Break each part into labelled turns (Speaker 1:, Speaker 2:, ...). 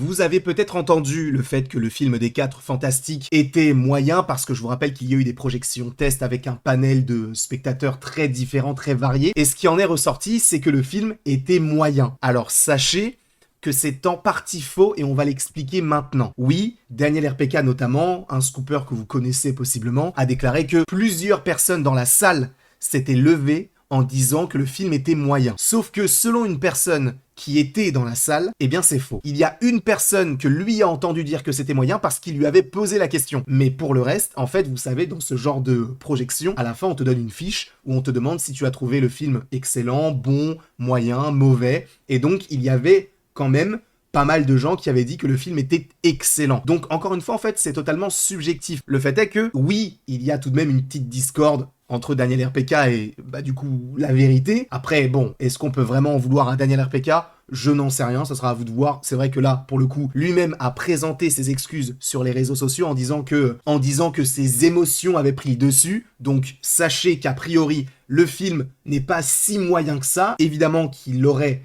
Speaker 1: Vous avez peut-être entendu le fait que le film des 4 Fantastiques était moyen, parce que je vous rappelle qu'il y a eu des projections test avec un panel de spectateurs très différents, très variés, et ce qui en est ressorti, c'est que le film était moyen. Alors sachez que c'est en partie faux et on va l'expliquer maintenant. Oui, Daniel RPK notamment, un scooper que vous connaissez possiblement, a déclaré que plusieurs personnes dans la salle s'étaient levées en disant que le film était moyen. Sauf que selon une personne qui était dans la salle, eh bien c'est faux. Il y a une personne que lui a entendu dire que c'était moyen parce qu'il lui avait posé la question. Mais pour le reste, en fait, vous savez, dans ce genre de projection, à la fin, on te donne une fiche où on te demande si tu as trouvé le film excellent, bon, moyen, mauvais. Et donc, il y avait quand même pas mal de gens qui avaient dit que le film était excellent. Donc, encore une fois, en fait, c'est totalement subjectif. Le fait est que, oui, il y a tout de même une petite discorde entre Daniel RPK et, du coup, la vérité. Après, bon, est-ce qu'on peut vraiment en vouloir à Daniel RPK ? Je n'en sais rien, ça sera à vous de voir. C'est vrai que là, pour le coup, lui-même a présenté ses excuses sur les réseaux sociaux en disant que ses émotions avaient pris le dessus. Donc, sachez qu'a priori, le film n'est pas si moyen que ça. Évidemment qu'il aurait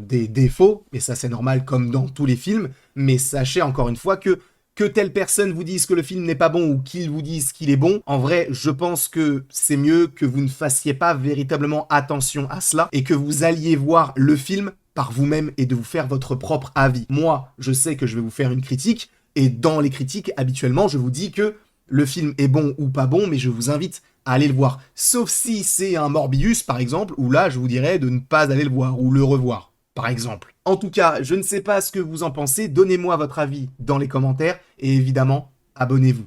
Speaker 1: des défauts, et ça c'est normal comme dans tous les films, mais sachez encore une fois que telle personne vous dise que le film n'est pas bon ou qu'il vous dise qu'il est bon, en vrai, je pense que c'est mieux que vous ne fassiez pas véritablement attention à cela et que vous alliez voir le film par vous-même et de vous faire votre propre avis. Moi, je sais que je vais vous faire une critique, et dans les critiques, habituellement, je vous dis que le film est bon ou pas bon, mais je vous invite à aller le voir. Sauf si c'est un Morbius, par exemple, où là, je vous dirais de ne pas aller le voir ou le revoir, par exemple. En tout cas, je ne sais pas ce que vous en pensez, donnez-moi votre avis dans les commentaires, et évidemment, abonnez-vous.